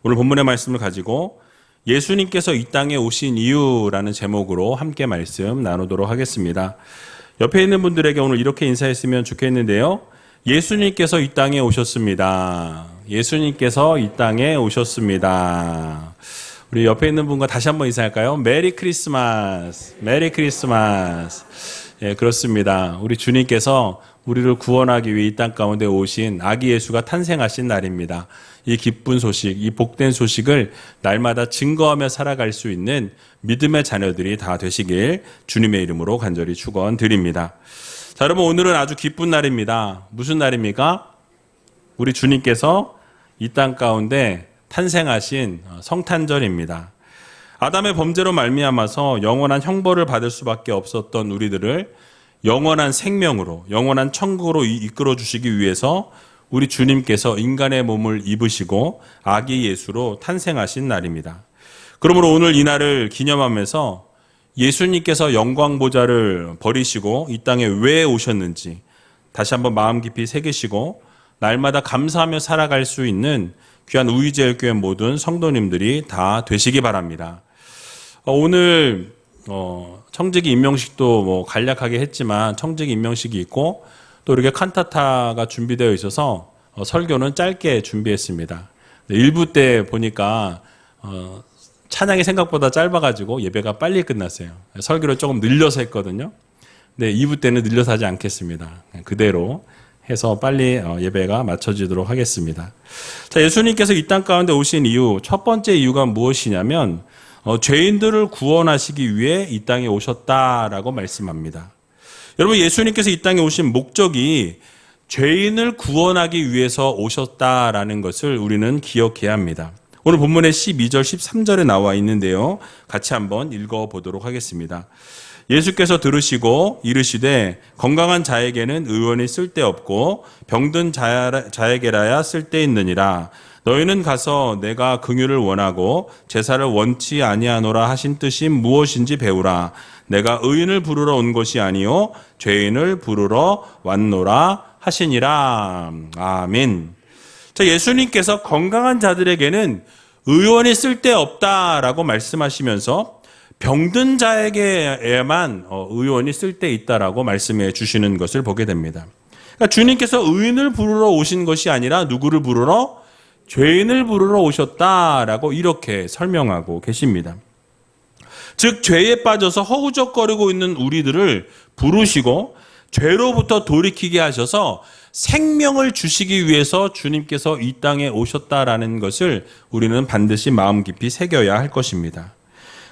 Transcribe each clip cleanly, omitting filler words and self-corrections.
오늘 본문의 말씀을 가지고 예수님께서 이 땅에 오신 이유라는 제목으로 함께 말씀 나누도록 하겠습니다. 옆에 있는 분들에게 오늘 이렇게 인사했으면 좋겠는데요. 예수님께서 이 땅에 오셨습니다. 예수님께서 이 땅에 오셨습니다. 우리 옆에 있는 분과 다시 한번 인사할까요? 메리 크리스마스. 메리 크리스마스. 예, 그렇습니다. 우리 주님께서 우리를 구원하기 위해 이 땅 가운데 오신 아기 예수가 탄생하신 날입니다. 이 기쁜 소식, 이 복된 소식을 날마다 증거하며 살아갈 수 있는 믿음의 자녀들이 다 되시길 주님의 이름으로 간절히 축원드립니다. 자, 여러분, 오늘은 아주 기쁜 날입니다. 무슨 날입니까? 우리 주님께서 이 땅 가운데 탄생하신 성탄절입니다. 아담의 범죄로 말미암아서 영원한 형벌을 받을 수밖에 없었던 우리들을 영원한 생명으로, 영원한 천국으로 이끌어 주시기 위해서 우리 주님께서 인간의 몸을 입으시고 아기 예수로 탄생하신 날입니다. 그러므로 오늘 이 날을 기념하면서 예수님께서 영광 보좌를 버리시고 이 땅에 왜 오셨는지 다시 한번 마음 깊이 새기시고 날마다 감사하며 살아갈 수 있는 귀한 우이제일교회 모든 성도님들이 다 되시기 바랍니다. 오늘 청지기 임명식도 간략하게 했지만 청지기 임명식이 있고 또 이렇게 칸타타가 준비되어 있어서 설교는 짧게 준비했습니다. 1부 때 보니까 찬양이 생각보다 짧아가지고 예배가 빨리 끝났어요. 설교를 조금 늘려서 했거든요. 근데 2부 때는 늘려서 하지 않겠습니다. 그대로 해서 빨리 예배가 마쳐지도록 하겠습니다. 자, 예수님께서 이 땅 가운데 오신 이유, 첫 번째 이유가 무엇이냐면 죄인들을 구원하시기 위해 이 땅에 오셨다라고 말씀합니다. 여러분, 예수님께서 이 땅에 오신 목적이 죄인을 구원하기 위해서 오셨다라는 것을 우리는 기억해야 합니다. 오늘 본문의 12절, 13절에 나와 있는데요. 같이 한번 읽어보도록 하겠습니다. 예수께서 들으시고 이르시되 건강한 자에게는 의원이 쓸데없고 병든 자에게라야 쓸데있느니라. 너희는 가서 내가 긍휼을 원하고 제사를 원치 아니하노라 하신 뜻이 무엇인지 배우라. 내가 의인을 부르러 온 것이 아니요 죄인을 부르러 왔노라 하시니라. 아멘. 자, 예수님께서 건강한 자들에게는 의원이 쓸데없다라고 말씀하시면서 병든 자에게에만 의원이 쓸데있다라고 말씀해 주시는 것을 보게 됩니다. 그러니까 주님께서 의인을 부르러 오신 것이 아니라 누구를 부르러? 죄인을 부르러 오셨다라고 이렇게 설명하고 계십니다. 즉 죄에 빠져서 허우적거리고 있는 우리들을 부르시고 죄로부터 돌이키게 하셔서 생명을 주시기 위해서 주님께서 이 땅에 오셨다라는 것을 우리는 반드시 마음 깊이 새겨야 할 것입니다.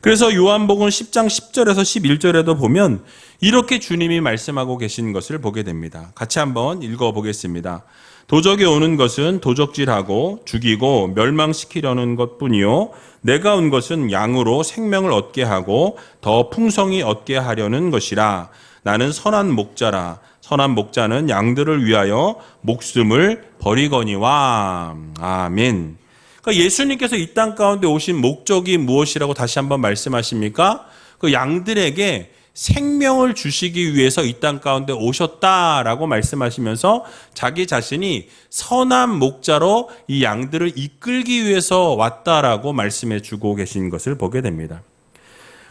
그래서 요한복음 10장 10절에서 11절에도 보면 이렇게 주님이 말씀하고 계신 것을 보게 됩니다. 같이 한번 읽어보겠습니다. 도적이 오는 것은 도적질하고 죽이고 멸망시키려는 것뿐이요 내가 온 것은 양으로 생명을 얻게 하고 더 풍성히 얻게 하려는 것이라. 나는 선한 목자라. 선한 목자는 양들을 위하여 목숨을 버리거니와. 아멘. 그러니까 예수님께서 이 땅 가운데 오신 목적이 무엇이라고 다시 한번 말씀하십니까? 그 양들에게 생명을 주시기 위해서 이 땅 가운데 오셨다라고 말씀하시면서 자기 자신이 선한 목자로 이 양들을 이끌기 위해서 왔다라고 말씀해 주고 계신 것을 보게 됩니다.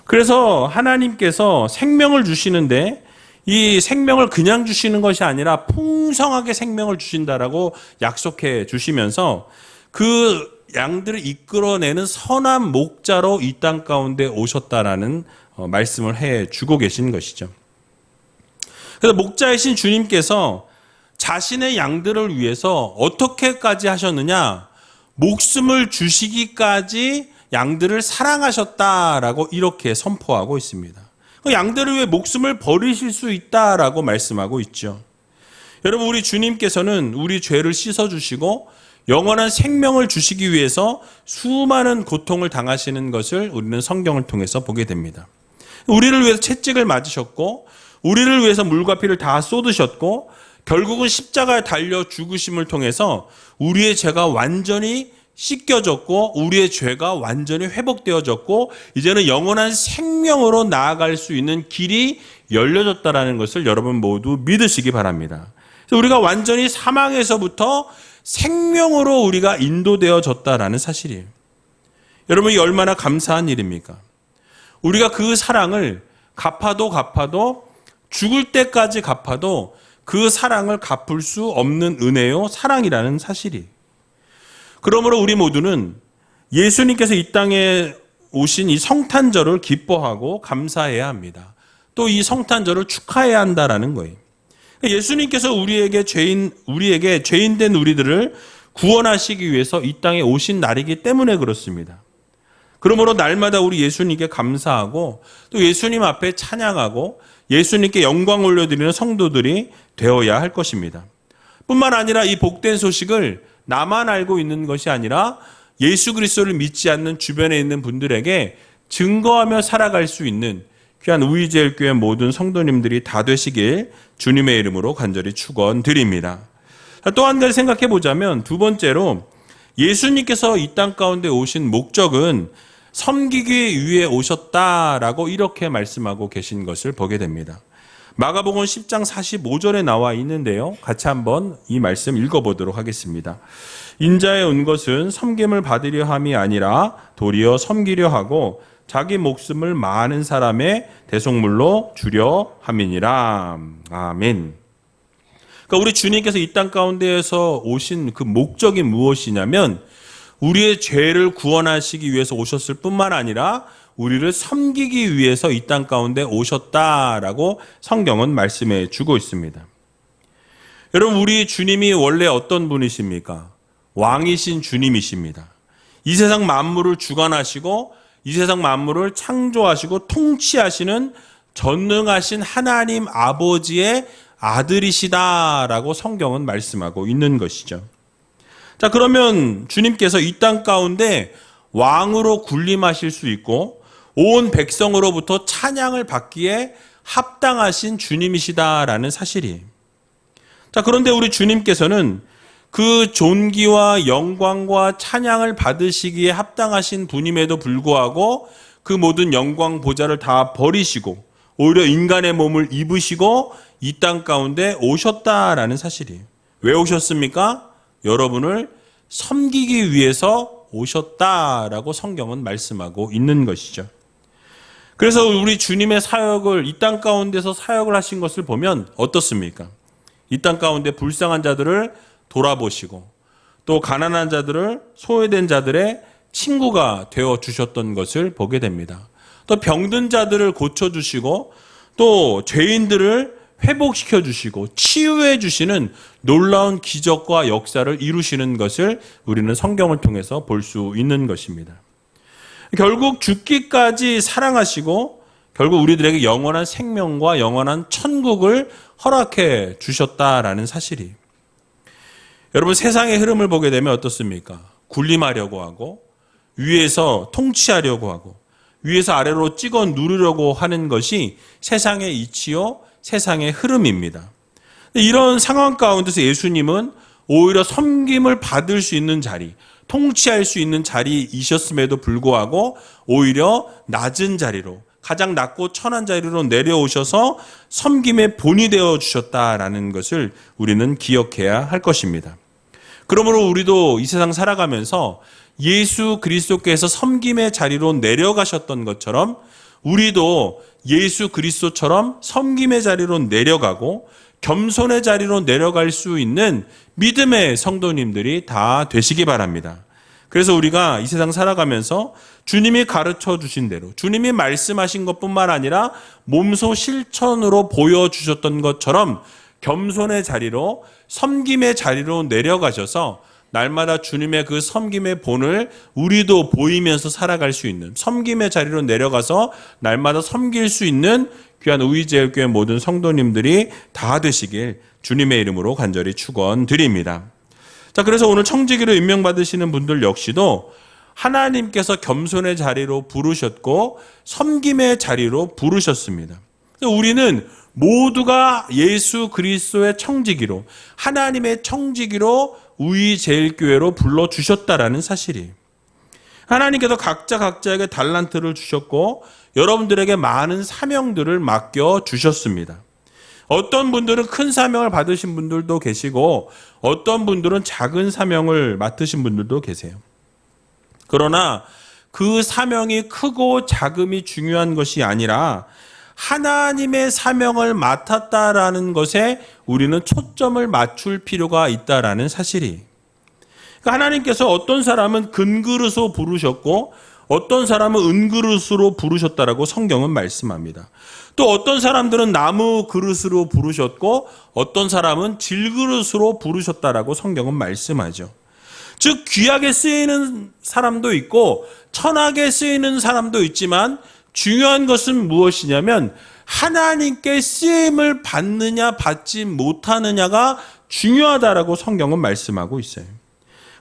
그래서 하나님께서 생명을 주시는데 이 생명을 그냥 주시는 것이 아니라 풍성하게 생명을 주신다라고 약속해 주시면서 그 양들을 이끌어내는 선한 목자로 이 땅 가운데 오셨다라는 말씀을 해 주고 계신 것이죠. 그래서 목자이신 주님께서 자신의 양들을 위해서 어떻게까지 하셨느냐? 목숨을 주시기까지 양들을 사랑하셨다라고 이렇게 선포하고 있습니다. 양들을 위해 목숨을 버리실 수 있다라고 말씀하고 있죠. 여러분, 우리 주님께서는 우리 죄를 씻어주시고 영원한 생명을 주시기 위해서 수많은 고통을 당하시는 것을 우리는 성경을 통해서 보게 됩니다. 우리를 위해서 채찍을 맞으셨고 우리를 위해서 물과 피를 다 쏟으셨고 결국은 십자가에 달려 죽으심을 통해서 우리의 죄가 완전히 씻겨졌고 우리의 죄가 완전히 회복되어졌고 이제는 영원한 생명으로 나아갈 수 있는 길이 열려졌다는 것을 여러분 모두 믿으시기 바랍니다. 그래서 우리가 완전히 사망에서부터 생명으로 우리가 인도되어졌다라는 사실이에요. 여러분, 이 얼마나 감사한 일입니까? 우리가 그 사랑을 갚아도 죽을 때까지 갚아도 그 사랑을 갚을 수 없는 은혜요, 사랑이라는 사실이. 그러므로 우리 모두는 예수님께서 이 땅에 오신 이 성탄절을 기뻐하고 감사해야 합니다. 또 이 성탄절을 축하해야 한다라는 거예요. 예수님께서 우리에게 죄인된 우리들을 구원하시기 위해서 이 땅에 오신 날이기 때문에 그렇습니다. 그러므로 날마다 우리 예수님께 감사하고 또 예수님 앞에 찬양하고 예수님께 영광 올려드리는 성도들이 되어야 할 것입니다. 뿐만 아니라 이 복된 소식을 나만 알고 있는 것이 아니라 예수 그리스도를 믿지 않는 주변에 있는 분들에게 증거하며 살아갈 수 있는 귀한 우이제일교회 모든 성도님들이 다 되시길 주님의 이름으로 간절히 축원드립니다. 또 한 가지 생각해 보자면, 두 번째로 예수님께서 이 땅 가운데 오신 목적은 섬기기 위해 오셨다라고 이렇게 말씀하고 계신 것을 보게 됩니다. 마가복음 10장 45절에 나와 있는데요. 같이 한번 이 말씀 읽어보도록 하겠습니다. 인자에 온 것은 섬김을 받으려 함이 아니라 도리어 섬기려 하고 자기 목숨을 많은 사람의 대속물로 주려 함이니라. 아멘. 그러니까 우리 주님께서 이 땅 가운데에서 오신 그 목적이 무엇이냐면, 우리의 죄를 구원하시기 위해서 오셨을 뿐만 아니라 우리를 섬기기 위해서 이 땅 가운데 오셨다라고 성경은 말씀해 주고 있습니다. 여러분, 우리 주님이 원래 어떤 분이십니까? 왕이신 주님이십니다. 이 세상 만물을 주관하시고 이 세상 만물을 창조하시고 통치하시는 전능하신 하나님 아버지의 아들이시다라고 성경은 말씀하고 있는 것이죠. 자, 그러면 주님께서 이 땅 가운데 왕으로 군림하실 수 있고 온 백성으로부터 찬양을 받기에 합당하신 주님이시다라는 사실이에요. 자, 그런데 우리 주님께서는 그 존귀와 영광과 찬양을 받으시기에 합당하신 분임에도 불구하고 그 모든 영광 보좌를 다 버리시고 오히려 인간의 몸을 입으시고 이 땅 가운데 오셨다라는 사실이에요. 왜 오셨습니까? 여러분을 섬기기 위해서 오셨다라고 성경은 말씀하고 있는 것이죠. 그래서 우리 주님의 사역을 이 땅 가운데서 사역을 하신 것을 보면 어떻습니까? 이 땅 가운데 불쌍한 자들을 돌아보시고 또 가난한 자들을, 소외된 자들의 친구가 되어 주셨던 것을 보게 됩니다. 또 병든 자들을 고쳐주시고 또 죄인들을 회복시켜 주시고 치유해 주시는 놀라운 기적과 역사를 이루시는 것을 우리는 성경을 통해서 볼 수 있는 것입니다. 결국 죽기까지 사랑하시고 결국 우리들에게 영원한 생명과 영원한 천국을 허락해 주셨다라는 사실이. 여러분, 세상의 흐름을 보게 되면 어떻습니까? 군림하려고 하고 위에서 통치하려고 하고 위에서 아래로 찍어 누르려고 하는 것이 세상의 이치요, 세상의 흐름입니다. 이런 상황 가운데서 예수님은 오히려 섬김을 받을 수 있는 자리, 통치할 수 있는 자리이셨음에도 불구하고 오히려 낮은 자리로, 가장 낮고 천한 자리로 내려오셔서 섬김의 본이 되어 주셨다라는 것을 우리는 기억해야 할 것입니다. 그러므로 우리도 이 세상 살아가면서 예수 그리스도께서 섬김의 자리로 내려가셨던 것처럼 우리도 예수 그리스도처럼 섬김의 자리로 내려가고 겸손의 자리로 내려갈 수 있는 믿음의 성도님들이 다 되시기 바랍니다. 그래서 우리가 이 세상 살아가면서 주님이 가르쳐 주신 대로, 주님이 말씀하신 것뿐만 아니라 몸소 실천으로 보여주셨던 것처럼 겸손의 자리로, 섬김의 자리로 내려가셔서 날마다 주님의 그 섬김의 본을 우리도 보이면서 살아갈 수 있는, 섬김의 자리로 내려가서 날마다 섬길 수 있는 귀한 우이제일교회 모든 성도님들이 다 되시길 주님의 이름으로 간절히 축원드립니다. 자, 그래서 오늘 청지기로 임명받으시는 분들 역시도 하나님께서 겸손의 자리로 부르셨고 섬김의 자리로 부르셨습니다. 우리는 모두가 예수 그리스도의 청지기로, 하나님의 청지기로 우이제일교회로 불러주셨다라는 사실이에요. 하나님께서 각자에게 달란트를 주셨고 여러분들에게 많은 사명들을 맡겨주셨습니다. 어떤 분들은 큰 사명을 받으신 분들도 계시고 어떤 분들은 작은 사명을 맡으신 분들도 계세요. 그러나 그 사명이 크고 작음이 중요한 것이 아니라 하나님의 사명을 맡았다라는 것에 우리는 초점을 맞출 필요가 있다라는 사실이. 그러니까 하나님께서 어떤 사람은 금그릇으로 부르셨고 어떤 사람은 은그릇으로 부르셨다라고 성경은 말씀합니다. 또 어떤 사람들은 나무 그릇으로 부르셨고 어떤 사람은 질그릇으로 부르셨다라고 성경은 말씀하죠. 즉 귀하게 쓰이는 사람도 있고 천하게 쓰이는 사람도 있지만 중요한 것은 무엇이냐면 하나님께 쓰임을 받느냐 받지 못하느냐가 중요하다라고 성경은 말씀하고 있어요.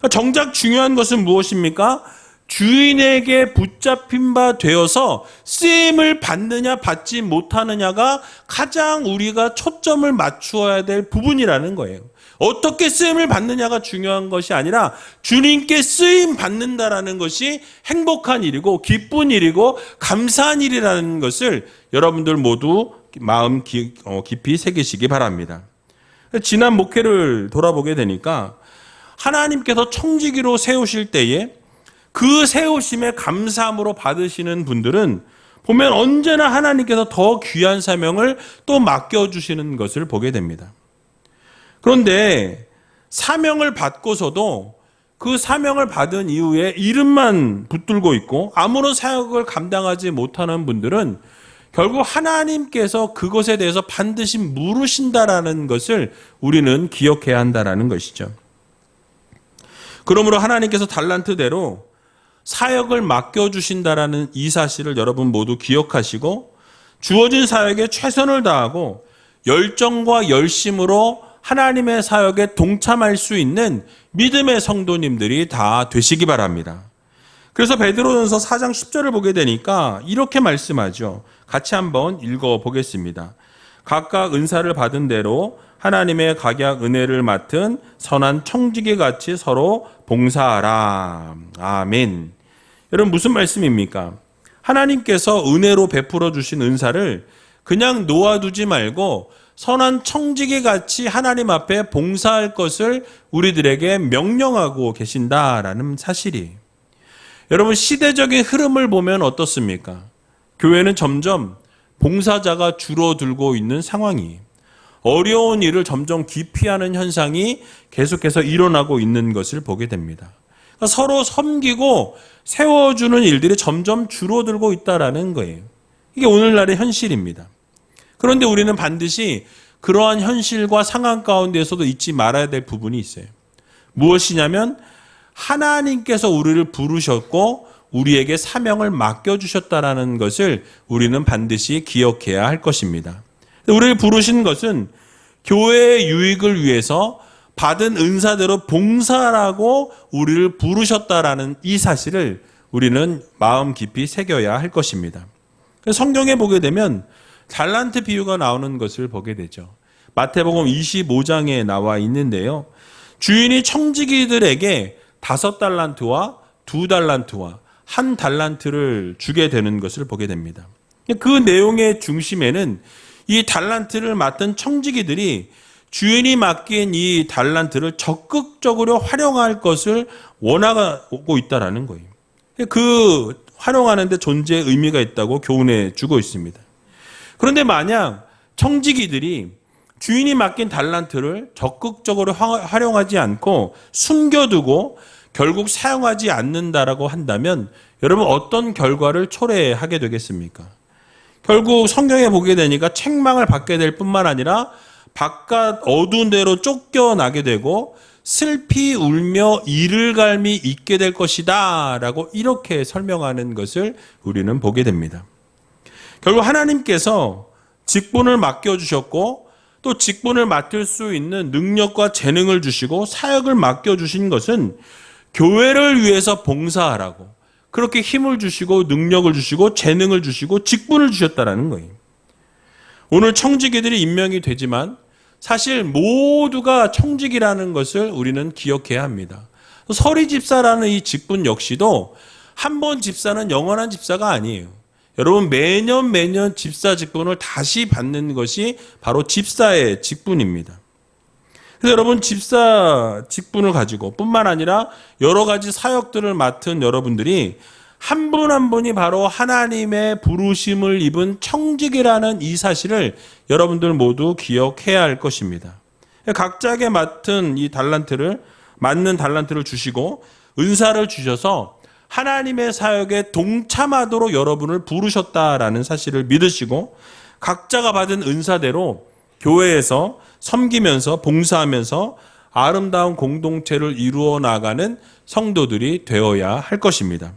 정작 중요한 것은 무엇입니까? 주인에게 붙잡힌 바 되어서 쓰임을 받느냐 받지 못하느냐가 가장 우리가 초점을 맞추어야 될 부분이라는 거예요. 어떻게 쓰임을 받느냐가 중요한 것이 아니라 주님께 쓰임 받는다라는 것이 행복한 일이고 기쁜 일이고 감사한 일이라는 것을 여러분들 모두 마음 깊이 새기시기 바랍니다. 지난 목회를 돌아보게 되니까 하나님께서 청지기로 세우실 때에 그 세우심에 감사함으로 받으시는 분들은 보면 언제나 하나님께서 더 귀한 사명을 또 맡겨주시는 것을 보게 됩니다. 그런데 사명을 받고서도 그 사명을 받은 이후에 이름만 붙들고 있고 아무런 사역을 감당하지 못하는 분들은 결국 하나님께서 그것에 대해서 반드시 물으신다라는 것을 우리는 기억해야 한다라는 것이죠. 그러므로 하나님께서 달란트대로 사역을 맡겨주신다라는 이 사실을 여러분 모두 기억하시고 주어진 사역에 최선을 다하고 열정과 열심으로 하나님의 사역에 동참할 수 있는 믿음의 성도님들이 다 되시기 바랍니다. 그래서 베드로전서 4장 10절을 보게 되니까 이렇게 말씀하죠. 같이 한번 읽어보겠습니다. 각각 은사를 받은 대로 하나님의 각약 은혜를 맡은 선한 청지기 같이 서로 봉사하라. 아멘. 여러분 무슨 말씀입니까? 하나님께서 은혜로 베풀어 주신 은사를 그냥 놓아두지 말고 선한 청지기 같이 하나님 앞에 봉사할 것을 우리들에게 명령하고 계신다라는 사실이. 여러분 시대적인 흐름을 보면 어떻습니까? 교회는 점점 봉사자가 줄어들고 있는 상황이, 어려운 일을 점점 기피하는 현상이 계속해서 일어나고 있는 것을 보게 됩니다. 그러니까 서로 섬기고 세워주는 일들이 점점 줄어들고 있다라는 거예요. 이게 오늘날의 현실입니다. 그런데 우리는 반드시 그러한 현실과 상황 가운데에서도 잊지 말아야 될 부분이 있어요. 무엇이냐면 하나님께서 우리를 부르셨고 우리에게 사명을 맡겨주셨다라는 것을 우리는 반드시 기억해야 할 것입니다. 우리를 부르신 것은 교회의 유익을 위해서 받은 은사대로 봉사라고 우리를 부르셨다라는 이 사실을 우리는 마음 깊이 새겨야 할 것입니다. 성경에 보게 되면 달란트 비유가 나오는 것을 보게 되죠. 마태복음 25장에 나와 있는데요. 주인이 청지기들에게 5달란트와 2달란트와 1달란트를 주게 되는 것을 보게 됩니다. 그 내용의 중심에는 이 달란트를 맡은 청지기들이 주인이 맡긴 이 달란트를 적극적으로 활용할 것을 원하고 있다라는 거예요. 그 활용하는 데 존재의 의미가 있다고 교훈해 주고 있습니다. 그런데 만약 청지기들이 주인이 맡긴 달란트를 적극적으로 활용하지 않고 숨겨두고 결국 사용하지 않는다라고 한다면 여러분 어떤 결과를 초래하게 되겠습니까? 결국 성경에 보게 되니까 책망을 받게 될 뿐만 아니라 바깥 어두운 데로 쫓겨나게 되고 슬피 울며 이를 갈미 있게 될 것이다 라고 이렇게 설명하는 것을 우리는 보게 됩니다. 결국 하나님께서 직분을 맡겨주셨고 또 직분을 맡을 수 있는 능력과 재능을 주시고 사역을 맡겨주신 것은 교회를 위해서 봉사하라고 그렇게 힘을 주시고 능력을 주시고 재능을 주시고 직분을 주셨다라는 거예요. 오늘 청지기들이 임명이 되지만 사실 모두가 청지기라는 것을 우리는 기억해야 합니다. 서리 집사라는 이 직분 역시도 한 번 집사는 영원한 집사가 아니에요. 여러분 매년 집사 직분을 다시 받는 것이 바로 집사의 직분입니다. 그래서 여러분 집사 직분을 가지고 뿐만 아니라 여러 가지 사역들을 맡은 여러분들이 한 분 한 분이 바로 하나님의 부르심을 입은 청직이라는 이 사실을 여러분들 모두 기억해야 할 것입니다. 각자에게 맡은 이 맞는 달란트를 주시고 은사를 주셔서 하나님의 사역에 동참하도록 여러분을 부르셨다라는 사실을 믿으시고 각자가 받은 은사대로 교회에서 섬기면서 봉사하면서 아름다운 공동체를 이루어 나가는 성도들이 되어야 할 것입니다.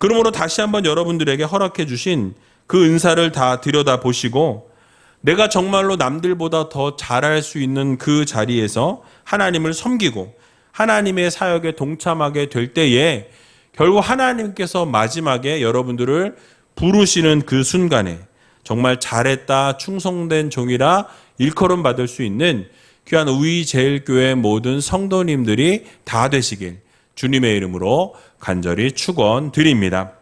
그러므로 다시 한번 여러분들에게 허락해 주신 그 은사를 다 들여다보시고 내가 정말로 남들보다 더 잘할 수 있는 그 자리에서 하나님을 섬기고 하나님의 사역에 동참하게 될 때에 결국 하나님께서 마지막에 여러분들을 부르시는 그 순간에 정말 잘했다, 충성된 종이라 일컬음 받을 수 있는 귀한 우이제일교회 모든 성도님들이 다 되시길 주님의 이름으로 간절히 축원드립니다.